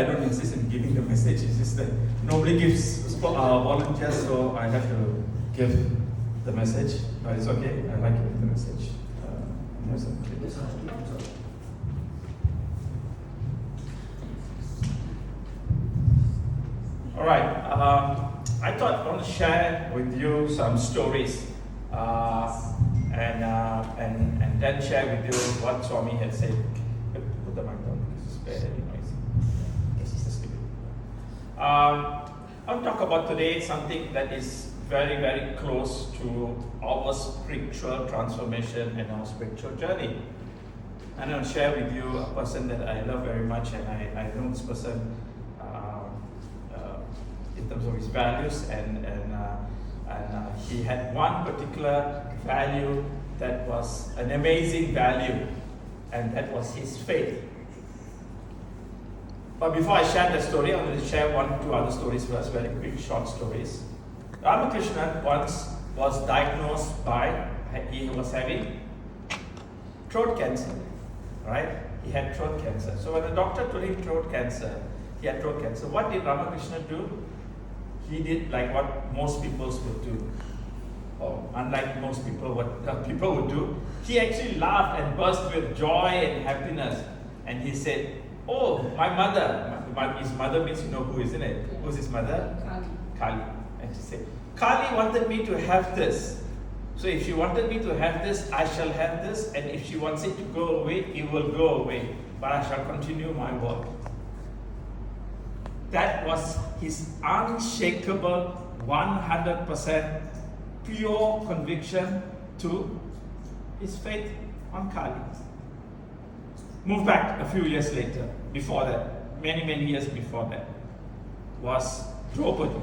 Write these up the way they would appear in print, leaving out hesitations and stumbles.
I don't insist in giving the message, it's just that nobody gives volunteers, so I have to give the message. But it's okay, I like giving the message. All right, I thought I want to share with you some stories and then share with you what Swami had said. Put the mic down because it's very noisy. Yes, it's just I'll talk about today something that is very, very close to our spiritual transformation and our spiritual journey. And I'll share with you a person that I love very much, and I know this person in terms of his values, and he had one particular value that was an amazing value, and that was his faith. But before I share that story, I'm going to share two other stories first, very quick, short stories. Ramakrishna once was diagnosed he was having throat cancer, right? He had throat cancer. So when the doctor told him he had throat cancer, what did Ramakrishna do? He did like what most people would do. Or unlike most people, what people would do, he actually laughed and burst with joy and happiness. And he said, "Oh, my mother," his mother means, you know who, isn't it? Yeah. Who's his mother? Kali. And she said, "Kali wanted me to have this. So if she wanted me to have this, I shall have this. And if she wants it to go away, it will go away. But I shall continue my work." That was his unshakable, 100% pure conviction to his faith on Kali. Move back a few years later, before that, many, many years before that, was Draupadi.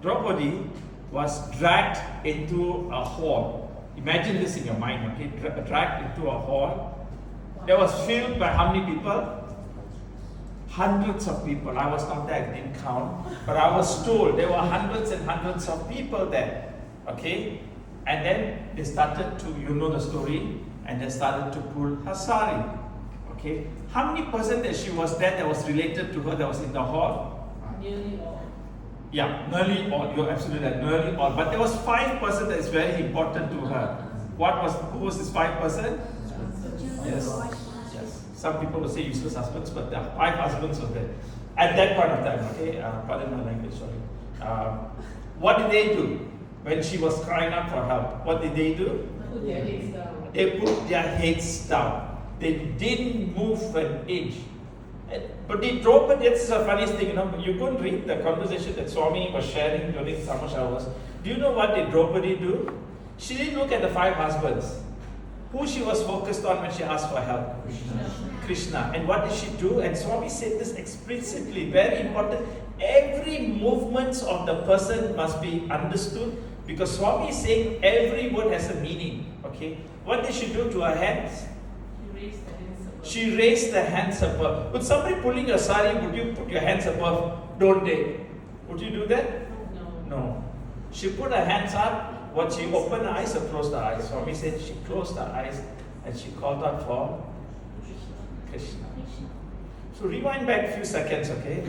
Draupadi was dragged into a hall. Imagine this in your mind, okay? Dragged into a hall that was filled by how many people? Hundreds of people. I was not there, I didn't count, but I was told there were hundreds and hundreds of people there, okay? And then they started to, you know the story, and they started to pull her sari, okay? How many percent that she was there that was related to her that was in the hall? Nearly all. Yeah, nearly all. You're absolutely right, nearly all. But there was 5% that is very important to her. Who was this 5%? Yes. Some people will say useless husbands, but there are 5 husbands were there at that point of time. Okay, pardon my language. Sorry. What did they do when she was crying out for help? What did they do? Put their heads down. They put their heads down. They didn't move an inch. But the Draupadi, this is a funny thing, you know. You couldn't read the conversation that Swami was sharing during summer showers. Do you know what did Draupadi do? She didn't look at the 5 husbands. Who she was focused on when she asked for help? Krishna. And what did she do? And Swami said this explicitly, very important. Every movement of the person must be understood, because Swami is saying every word has a meaning. Okay? What did she do to her hands? She raised the hands above. Would somebody pulling your sari, would you put your hands above? Don't they? Would you do that? No. She put her hands up. What, she opened her eyes or closed her eyes? Swami said she closed her eyes and she called out for Krishna. So rewind back a few seconds, okay?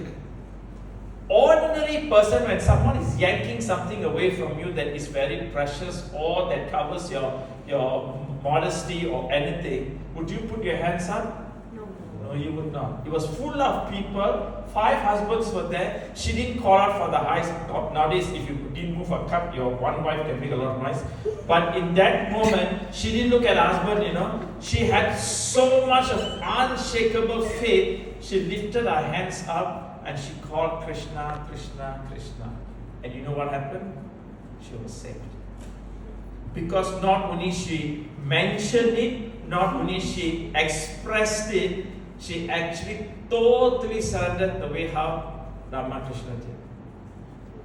Ordinary person, when someone is yanking something away from you that is very precious or that covers your modesty or anything, would you put your hands up? No, you would not. It was full of people. 5 husbands were there. She didn't call out for the eyes. Nowadays, if you didn't move a cup, your one wife can make a lot of noise. But in that moment, she didn't look at her husband, you know. She had so much of unshakable faith. She lifted her hands up and she called Krishna, Krishna, Krishna. And you know what happened? She was saved. Because not only she mentioned it, not only she expressed it, she actually totally surrendered the way how Ramakrishna did.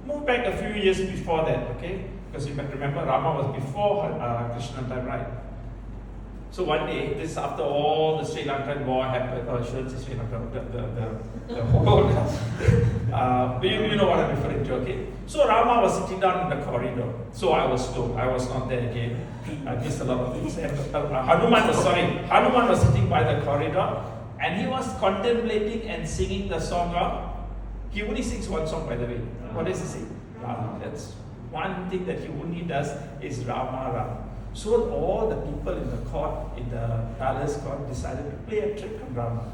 Move back a few years before that, okay? Because you might remember Rama was before Krishna time, right? So one day, this after all the Sri Lankan war happened, or I shouldn't say Sri Lanka, the whole, you know what I'm referring to, okay? So Rama was sitting down in the corridor. So I was told, I was not there again. I missed a lot of things. And Hanuman was sitting by the corridor, And he was contemplating and singing the song of, he only sings one song, by the way. What does he sing? Rama. That's one thing that he only does is Rama, Rama. So all the people in the court, in the palace court, decided to play a trick on Rama.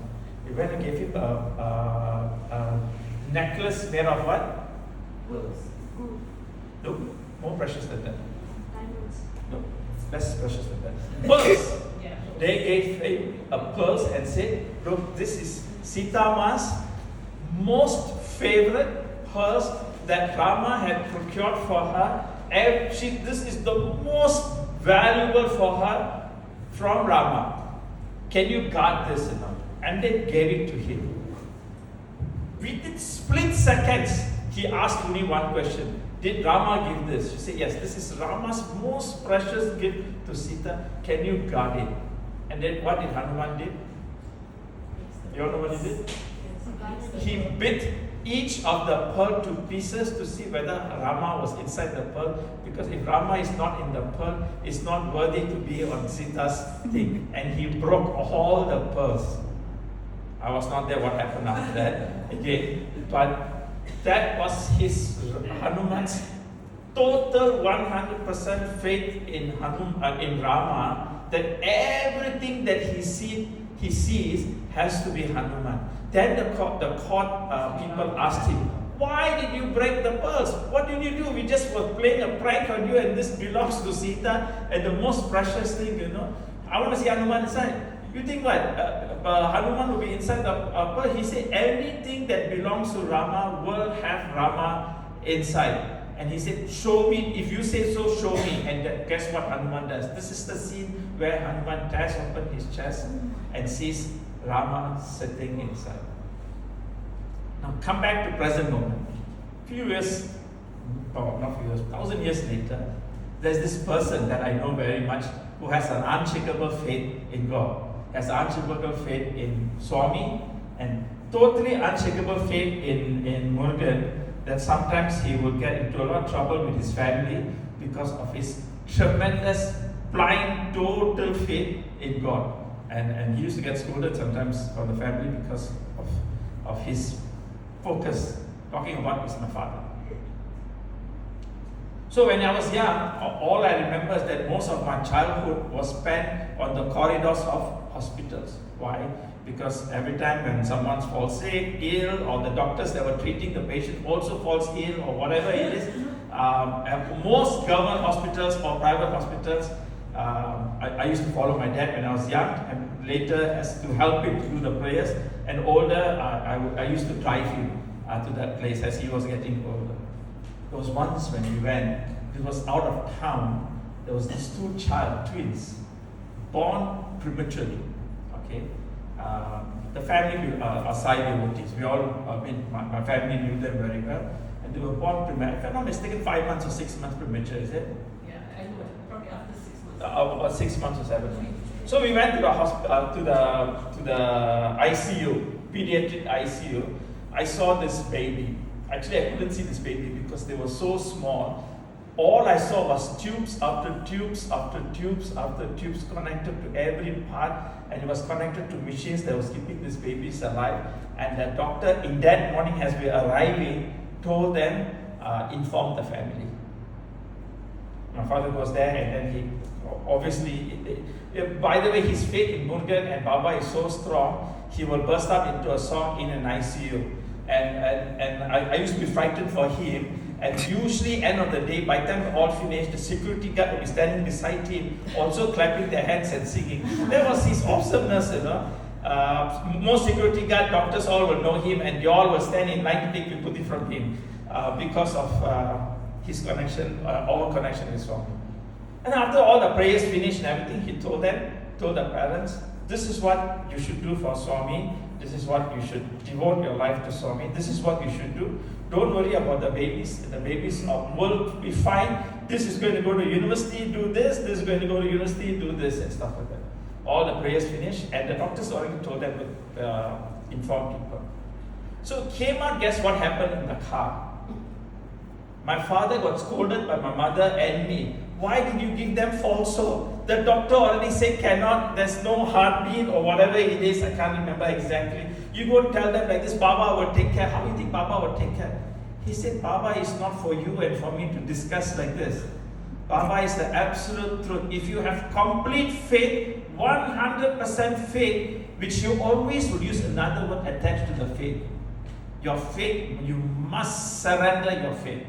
They went and gave him a necklace made of what? Pearls. No, more precious than that. Diamonds. No, less precious than that. Pearls. Yeah. They gave him a pearls and said, look, this is Sitama's most favorite pearls that Rama had procured for her. And this is the most valuable for her from Rama. Can you guard this? And they gave it to him. Within split seconds, he asked only one question. Did Rama give this? She said, yes, this is Rama's most precious gift to Sita. Can you guard it? And then what did Hanuman do? You all know what he did? He bit each of the pearl to pieces to see whether Rama was inside the pearl. Because if Rama is not in the pearl, it's not worthy to be on Sita's thing. And he broke all the pearls. I was not there what happened after that. Again, but that was his Hanuman's total 100% faith in Rama, that everything that he sees has to be Hanuman. Then the court people asked him, why did you break the pearls? What did you do? We just were playing a prank on you, and this belongs to Sita, and the most precious thing, I want to see Hanuman inside. You think what? Hanuman will be inside the pearl? He said, anything that belongs to Rama will have Rama inside. And he said, show me, if you say so, show me. And guess what Hanuman does? This is the scene where Hanuman tears open his chest and sees Rama sitting inside. Now come back to present moment. Few years, not few years, 1,000 years later, there's this person that I know very much who has an unshakable faith in God. Has unshakable faith in Swami and totally unshakable faith in Murugan, that sometimes he will get into a lot of trouble with his family because of his tremendous, blind, total faith in God. And he used to get scolded sometimes from the family because of his focus, talking about is my father. So when I was young, all I remember is that most of my childhood was spent on the corridors of hospitals. Why? Because every time when someone falls sick, ill, or the doctors that were treating the patient also falls ill, or whatever it is, most government hospitals or private hospitals, I used to follow my dad when I was young, and later as to help him to do the prayers, and older, I used to drive him to that place as he was getting older. There was once when we went, it was out of town, there was these two twins, born prematurely, okay? The family are Sai devotees. We all, my family knew them very well, and they were born premature. If I'm not mistaken, 5 months or 6 months premature, is it? Yeah, I know. Probably after 6 months. About 6 months or 7 months. So we went to the hospital, to the ICU, pediatric ICU. I saw this baby. Actually, I couldn't see this baby because they were so small. All I saw was tubes after tubes after tubes after tubes connected to every part, and it was connected to machines that was keeping these babies alive. And the doctor, in that morning as we were arriving, told them, inform the family. My father was there, and then he, obviously, by the way, his faith in Murugan and Baba is so strong, he will burst out into a song in an ICU. And I used to be frightened for him. And usually, end of the day, by the time we all finished, the security guard will be standing beside him, also clapping their hands and singing. That was his awesomeness, most security guard, doctors all will know him, and they all will stand in line to take vibhuti from him because of his connection, our connection with Swami. And after all the prayers finished and everything, he told the parents, this is what you should do for Swami. This is what you should devote your life to Swami. This is what you should do. Don't worry about the babies. The babies will be fine. This is going to go to university, do this. This is going to go to university, do this, and stuff like that. All the prayers finished, and the doctors already told them to inform people. So came out, guess what happened in the car? My father got scolded by my mother and me. Why did you give them false hope? the doctor already said cannot, there's no heartbeat or whatever it is, I can't remember exactly. You go tell them like this, Baba will take care. How do you think Baba will take care? He said, Baba is not for you and for me to discuss like this. Baba is the absolute truth. If you have complete faith, 100% faith, which you always would use another word attached to the faith. Your faith, you must surrender your faith.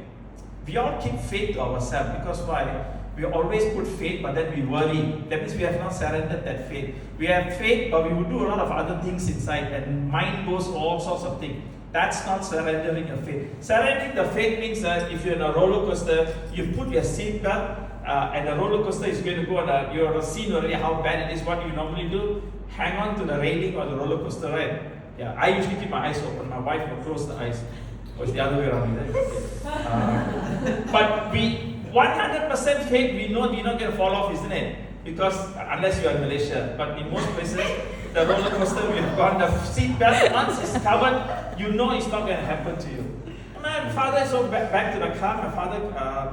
We all keep faith to ourselves because why? We always put faith, but then we worry. That means we have not surrendered that faith. We have faith, but we will do a lot of other things inside, and mind goes all sorts of things. That's not surrendering your faith. Surrendering the faith means that if you're in a roller coaster, you put your seat belt, and the roller coaster is going to go on. You're seen already how bad it is. What do you normally do? Hang on to the railing or the roller coaster ride. Yeah, I usually keep my eyes open. My wife will close the eyes. Or it's the other way around, is it? But we 100% faith, we know we're not going to fall off, isn't it? Because unless you are in Malaysia, but in most places, the roller coaster we have gone, the seat belt once it's covered, you know it's not going to happen to you. My father so back to the car.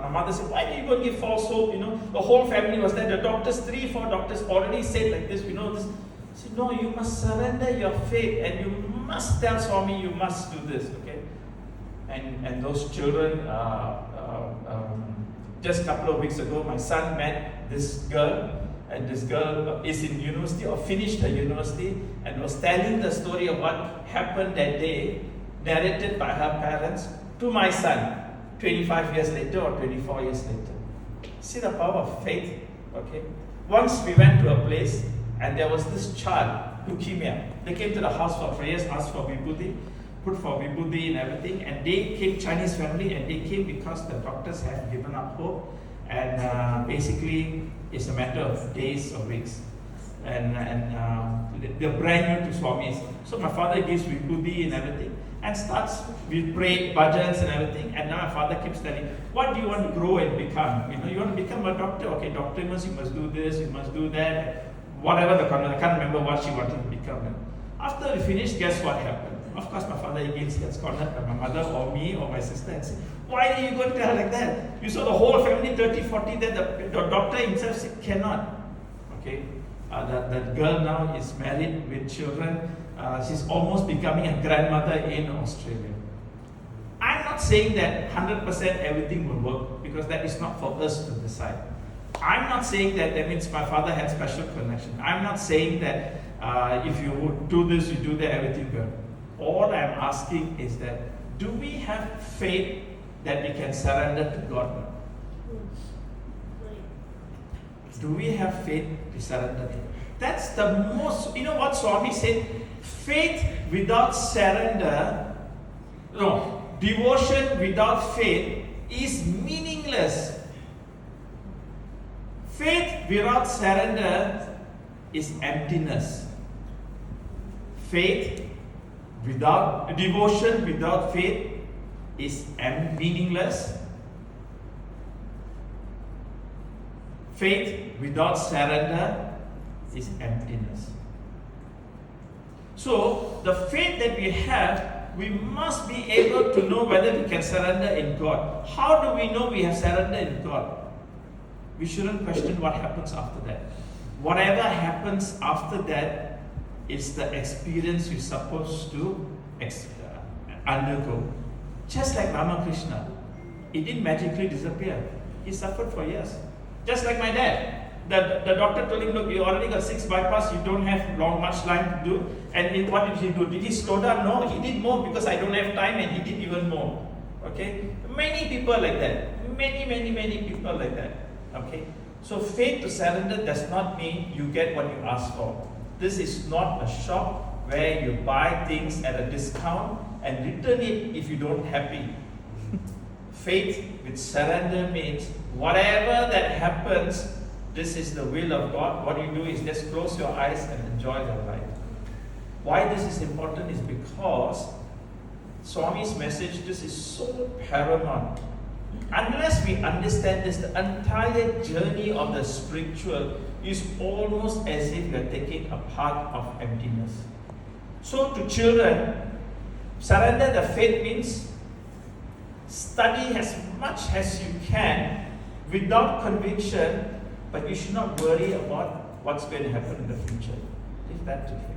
My mother said, "Why do you go give false hope?" You know, the whole family was there. The doctors, 3-4 doctors already said like this. We know this. I said, "No, you must surrender your faith, and you must tell Swami you must do this." Okay, and those children. Just a couple of weeks ago, my son met this girl, and this girl is in university or finished her university and was telling the story of what happened that day, narrated by her parents to my son 25 years later or 24 years later. See the power of faith, okay? Once we went to a place and there was this child, leukemia. They came to the house for prayers, asked for vibhuti, put for vibhuti and everything, and they came, Chinese family, and they came because the doctors have given up hope, and basically it's a matter of days or weeks. And they're brand new to Swamis. So my father gives vibhuti and everything, and starts, we pray bhajans and everything, and now my father keeps telling, what do you want to grow and become? You know, you want to become a doctor? Okay, doctor means you must do this, you must do that, whatever the content, I can't remember what she wanted to become. After we finished, guess what happened? Of course, my father again gets cornered by my mother or me or my sister and say, why are you going to tell like that? You saw the whole family, 30, 40, then the doctor himself said, cannot. Okay, that girl now is married with children. She's almost becoming a grandmother in Australia. I'm not saying that 100% everything will work, because that is not for us to decide. I'm not saying that means my father had special connection. I'm not saying that if you would do this, you do that, everything good. All I'm asking is that, do we have faith that we can surrender to God? Do we have faith to surrender to God? That's the most, you know what Swami said? Faith without surrender, no, devotion without faith is meaningless. Faith without surrender is emptiness. Faith without devotion, without faith is meaningless. Faith without surrender is emptiness. So, the faith that we have, we must be able to know whether we can surrender in God. How do we know we have surrendered in God? We shouldn't question what happens after that. Whatever happens after that is the experience you're supposed to undergo. Just like Ramakrishna, he didn't magically disappear. He suffered for years. Just like my dad. The doctor told him, look, you already got 6 bypass, you don't have much time to do. And what did he do? Did he slow down? No, he did more because I don't have time, and he did even more. Okay? Many people like that. Many people like that. Okay? So faith to surrender does not mean you get what you ask for. This is not a shop where you buy things at a discount and return it if you don't happy. Faith with surrender means whatever that happens, this is the will of God. What you do is just close your eyes and enjoy your life. Why this is important is because Swami's message, this is so paramount. Unless we understand this, the entire journey of the spiritual is almost as if we are taking a part of emptiness. So to children, surrender the faith means study as much as you can without conviction, But you should not worry about what's going to happen in the future. Leave that to Him.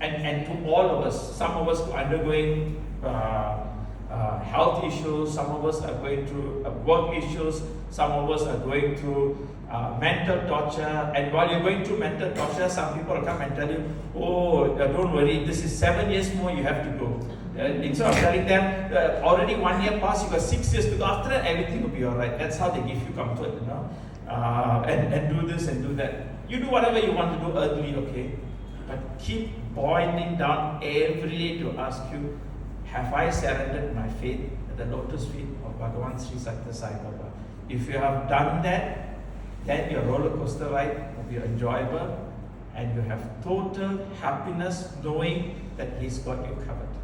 And to all of us, some of us are undergoing health issues, some of us are going through work issues, some of us are going through mental torture. And while you're going through mental torture, some people will come and tell you, oh, don't worry, this is 7 years more, you have to go. Instead of telling them, already 1 year passed, you got 6 years to go, after that everything will be alright. That's how they give you comfort, you know. And do this and do that. You do whatever you want to do earthly, okay? But keep boiling down every day to ask you, have I surrendered my faith at the lotus feet of Bhagavan Sri Satya Sai Baba? If you have done that, then your roller coaster ride will be enjoyable and you have total happiness knowing that He's got you covered.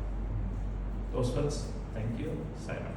Those words, thank you, Sai Ram.